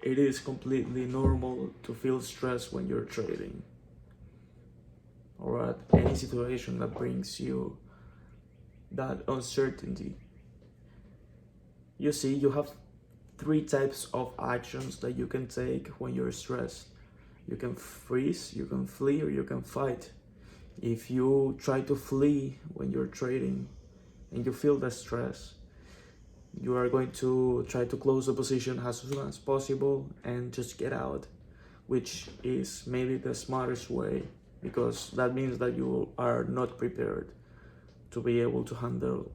it is completely normal to feel stressed when you're trading or at any situation that brings you that uncertainty. You see, you have three types of actions that you can take when you're stressed. You can freeze, you can flee, or you can fight. If you try to flee when you're trading and you feel the stress, you are going to try to close the position as soon as possible and just get out, which is maybe the smartest way, because that means that you are not prepared to be able to handle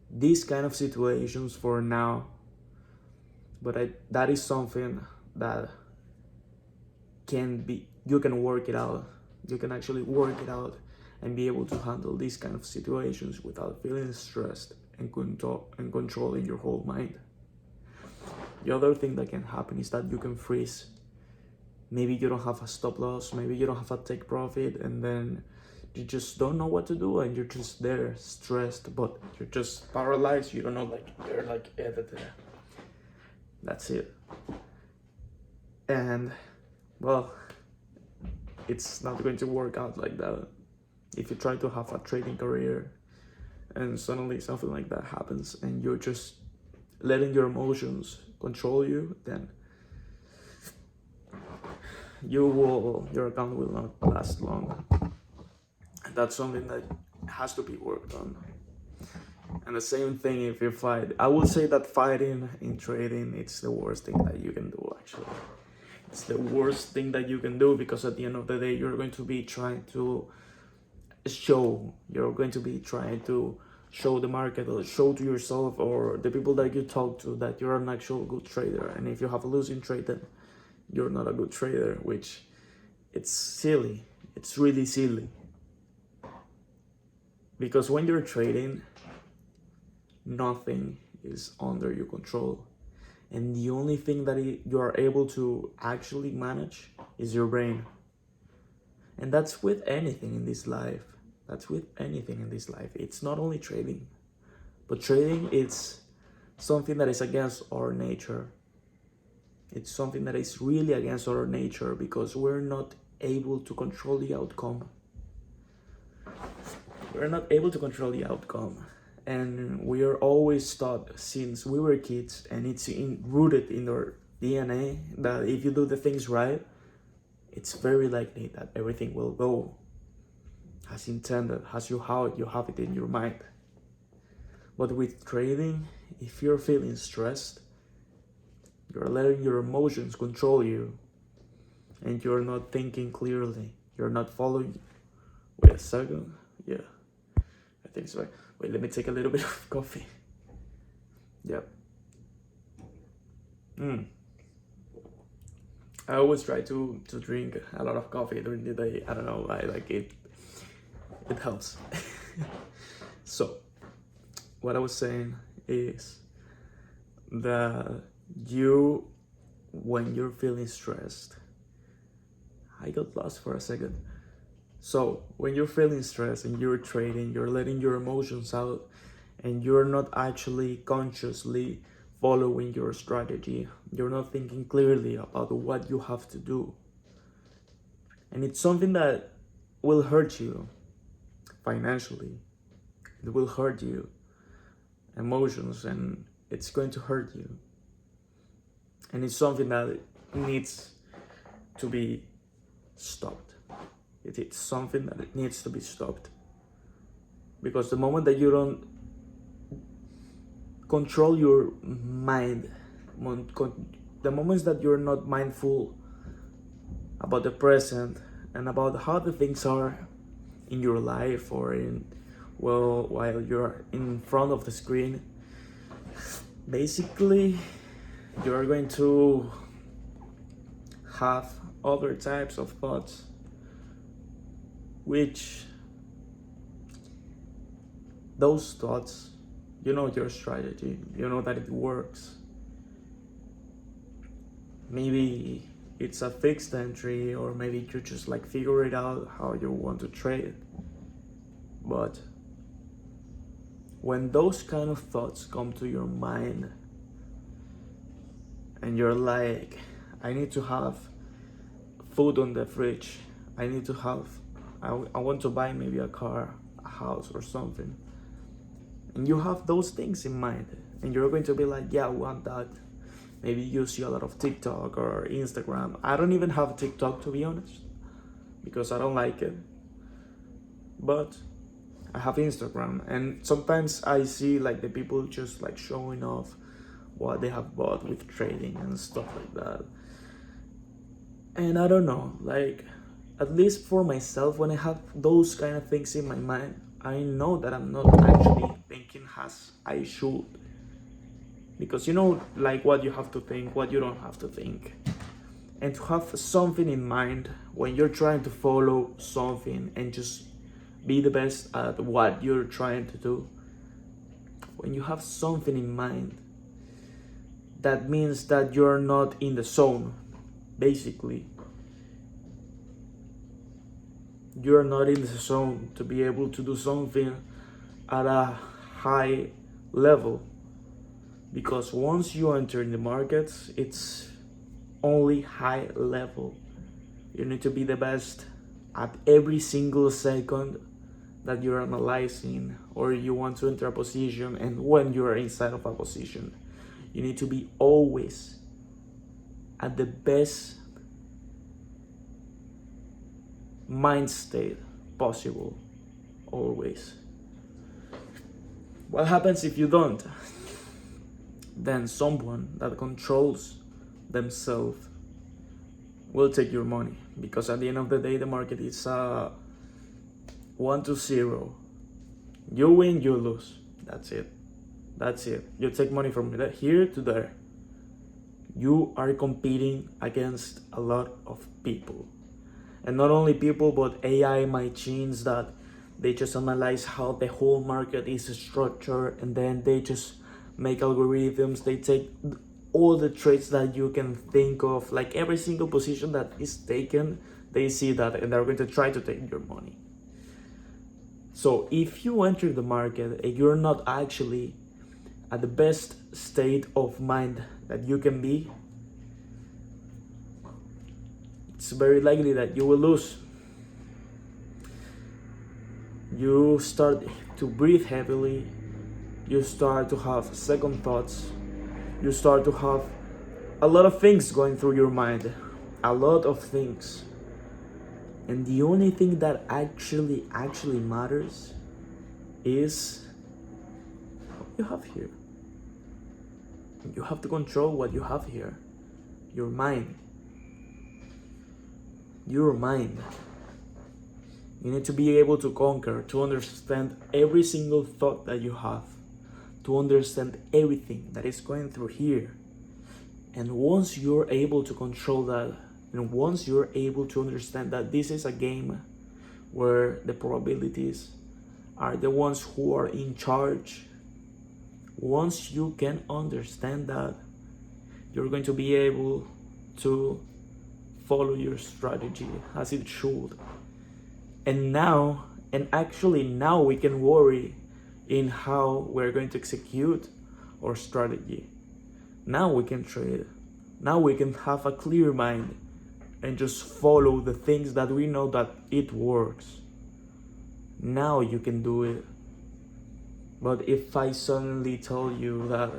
these kind of situations for now. But that is something that you can work it out. You can actually work it out and be able to handle these kind of situations without feeling stressed and controlling your whole mind. The other thing that can happen is that you can freeze. Maybe you don't have a stop loss, maybe you don't have a take profit, and then you just don't know what to do and you're just there stressed, but you're just paralyzed. You don't know, like you're like edited. That's it. And well, it's not going to work out like that. If you try to have a trading career and suddenly something like that happens and you're just letting your emotions control you, then your account will not last long. And that's something that has to be worked on. And the same thing if you fight. I will say that fighting in trading, it's the worst thing that you can do, actually. It's the worst thing that you can do, because at the end of the day, you're going to be trying to show the market, or show to yourself or the people that you talk to that you're an actual good trader. And if you have a losing trade, then you're not a good trader, which it's silly. It's really silly. Because when you're trading, nothing is under your control. And the only thing that you are able to actually manage is your brain. And that's with anything in this life. It's not only trading. But trading is something that is against our nature. It's something that is really against our nature, because we're not able to control the outcome. And we are always taught since we were kids, and it's rooted in our DNA, that if you do the things right, it's very likely that everything will go as intended, as you have it in your mind. But with trading, if you're feeling stressed, you're letting your emotions control you, and you're not thinking clearly. You're not following. Wait a second. Yeah, I think so. Wait, let me take a little bit of coffee. Yep. I always try to drink a lot of coffee during the day. I don't know, I like it. It helps. So, what I was saying is that when you're feeling stressed, I got lost for a second. So, when you're feeling stressed and you're trading, you're letting your emotions out, and you're not actually consciously following your strategy. You're not thinking clearly about what you have to do. And it's something that will hurt you financially. It will hurt you emotions, and it's going to hurt you. And it's something that needs to be stopped. It's something that it needs to be stopped. Because the moment that you don't control your mind, the moments that you're not mindful about the present and about how the things are in your life, or while you're in front of the screen, basically you're going to have other types of thoughts, which those thoughts, you know your strategy, you know that it works. Maybe it's a fixed entry, or maybe you just like figure it out how you want to trade. But when those kind of thoughts come to your mind and you're like, I need to have food on the fridge, I need to have, I want to buy maybe a car, a house, or something, and you have those things in mind, and you're going to be like, yeah, I want that. Maybe you see a lot of TikTok or Instagram. I don't even have TikTok, to be honest, because I don't like it, but I have Instagram, and sometimes I see like the people just like showing off what they have bought with trading and stuff like that. And I don't know, like, at least for myself, when I have those kind of things in my mind, I know that I'm not actually thinking as I should. Because you know, like, what you have to think, what you don't have to think. And to have something in mind when you're trying to follow something and just be the best at what you're trying to do. When you have something in mind, that means that you're not in the zone, basically. You're not in the zone to be able to do something at a high level. Because once you enter in the markets, it's only high level. You need to be the best at every single second that you're analyzing, or you want to enter a position, and when you're inside of a position. You need to be always at the best mind state possible. Always. What happens if you don't? Then someone that controls themselves will take your money, because at the end of the day, the market is 1 to 0. You win, you lose. That's it. You take money from here to there. You are competing against a lot of people, and not only people, but AI machines that they just analyze how the whole market is structured, and then they just make algorithms. They take all the trades that you can think of, like every single position that is taken, they see that, and they're going to try to take your money. So if you enter the market and you're not actually at the best state of mind that you can be, it's very likely that you will lose. You start to breathe heavily, you start to have second thoughts, you start to have a lot of things going through your mind, a lot of things. And the only thing that actually matters is what you have here. You have to control what you have here. Your mind. Your mind. You need to be able to conquer, to understand every single thought that you have, to understand everything that is going through here. And once you're able to control that, and once you're able to understand that this is a game where the probabilities are the ones who are in charge, once you can understand that, you're going to be able to follow your strategy as it should. And actually now we can worry in how we're going to execute our strategy. Now we can trade. Now we can have a clear mind and just follow the things that we know that it works. Now you can do it. But if I suddenly tell you that,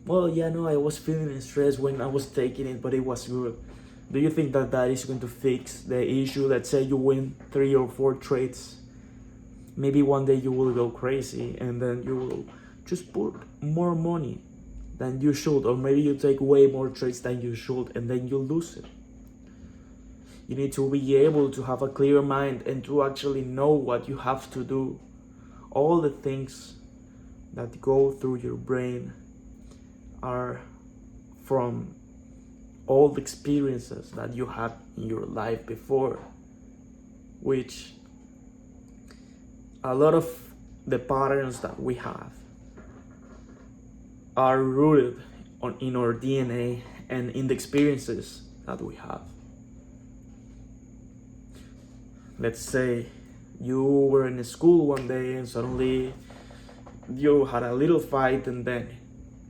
well, yeah, no, I was feeling stressed when I was taking it, but it was good, do you think that that is going to fix the issue? Let's say you win 3 or 4 trades. Maybe one day you will go crazy, and then you will just put more money than you should, or maybe you take way more trades than you should, and then you lose it. You need to be able to have a clear mind and to actually know what you have to do. All the things that go through your brain are from all the experiences that you had in your life before, which a lot of the patterns that we have are rooted in our DNA and in the experiences that we have. Let's say you were in school one day and suddenly you had a little fight, and then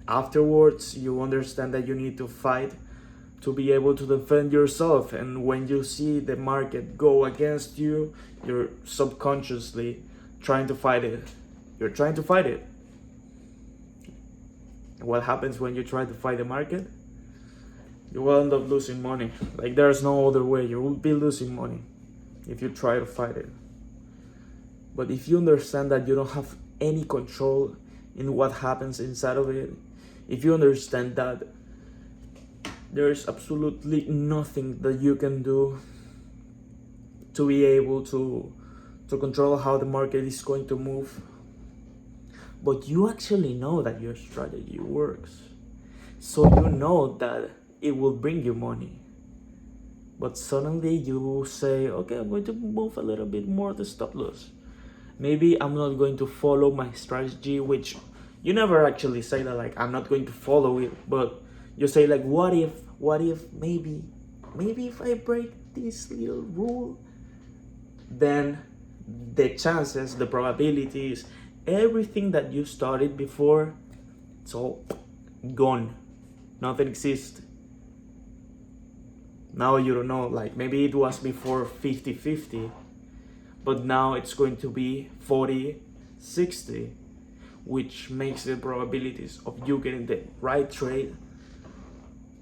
Afterwards, you understand that you need to fight to be able to defend yourself. And when you see the market go against you, you're subconsciously trying to fight it. You're trying to fight it. What happens when you try to fight the market? You will end up losing money. Like, there's no other way. You will be losing money if you try to fight it. But if you understand that you don't have any control in what happens inside of it, if you understand that there's absolutely nothing that you can do to be able to control how the market is going to move, but you actually know that your strategy works, so you know that it will bring you money, but suddenly you say, okay, I'm going to move a little bit more the stop loss. Maybe I'm not going to follow my strategy, which you never actually say that, like, I'm not going to follow it, but you say, like, what if maybe if I break this little rule, then the chances, the probabilities, everything that you started before, it's all gone. Nothing exists. Now you don't know, like, maybe it was before 50-50, but now it's going to be 40-60, which makes the probabilities of you getting the right trade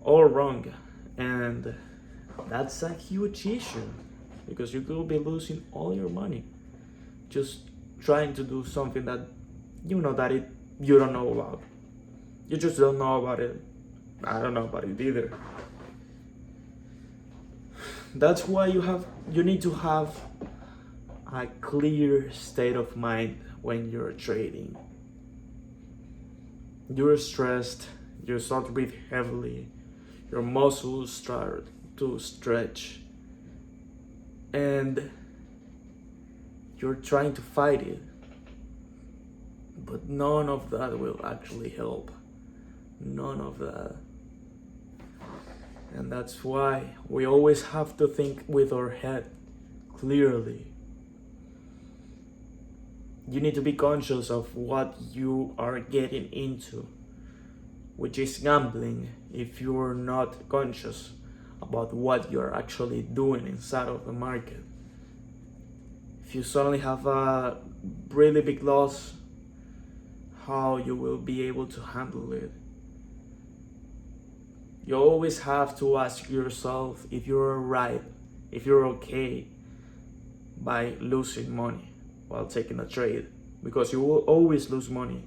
all wrong. And that's a huge issue, because you could be losing all your money just trying to do something that you know that you don't know about. You just don't know about it. I don't know about it either. That's why you need to have a clear state of mind when you're trading. You're stressed, you start to breathe heavily, your muscles start to stretch, and you're trying to fight it. But none of that will actually help. None of that. And that's why we always have to think with our head clearly. You need to be conscious of what you are getting into, which is gambling, if you're not conscious about what you're actually doing inside of the market. If you suddenly have a really big loss, how you will be able to handle it? You always have to ask yourself if you're right, if you're okay by losing money while taking a trade, because you will always lose money.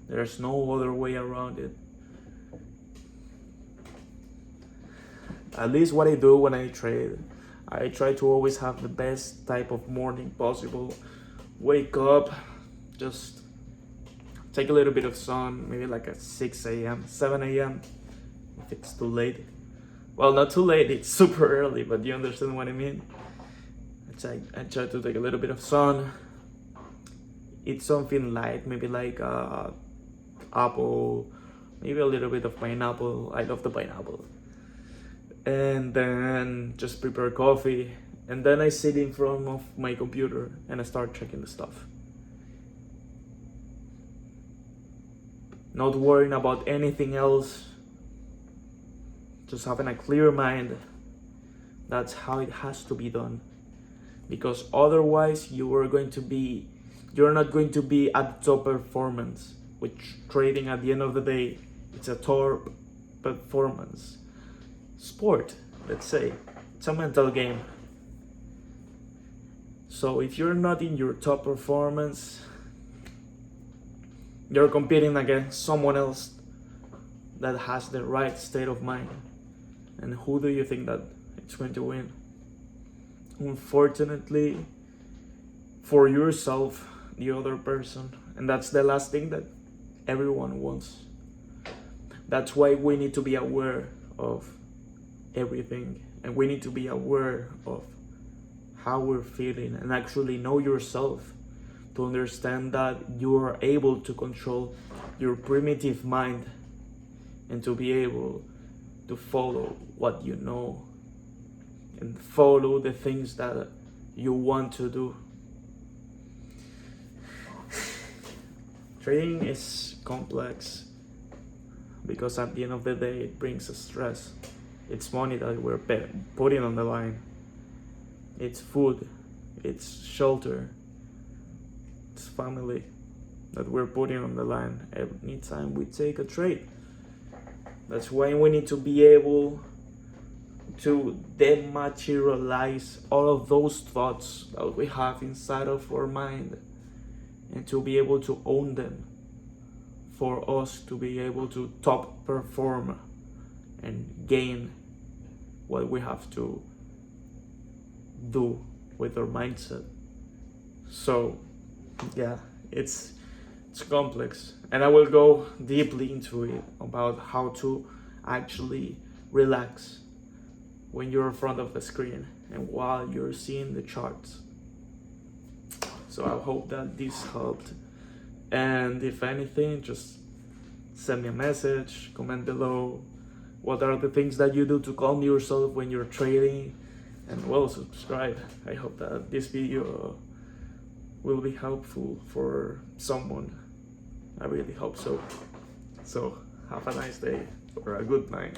There's no other way around it. At least what I do when I trade, I try to always have the best type of morning possible. Wake up, just take a little bit of sun, maybe like at 6 a.m., 7 a.m. if it's too late. Well, not too late, it's super early, but you understand what I mean. I try to take a little bit of sun, eat something light, maybe like apple, maybe a little bit of pineapple. I love the pineapple. And then just prepare coffee, and then I sit in front of my computer and I start checking the stuff. Not worrying about anything else, just having a clear mind. That's how it has to be done, because otherwise you're not going to be at top performance. Which trading, at the end of the day, it's a top performance sport, let's say. It's a mental game. So if you're not in your top performance, you're competing against someone else that has the right state of mind. And who do you think that it's going to win? Unfortunately, for yourself, the other person. And that's the last thing that everyone wants. That's why we need to be aware of everything, and we need to be aware of how we're feeling and actually know yourself, to understand that you are able to control your primitive mind and to be able to follow what you know and follow the things that you want to do. Trading is complex, because at the end of the day it brings us stress. It's money that we're putting on the line. It's food, it's shelter, it's family that we're putting on the line every time we take a trade. That's why we need to be able to dematerialize all of those thoughts that we have inside of our mind and to be able to own them, for us to be able to top perform and gain what we have to do with our mindset. So yeah, it's complex, and I will go deeply into it about how to actually relax when you're in front of the screen and while you're seeing the charts. So I hope that this helped, and if anything, just send me a message, comment below what are the things that you do to calm yourself when you're trading, and well, subscribe. I hope that this video will be helpful for someone. I really hope so. So have a nice day or a good night.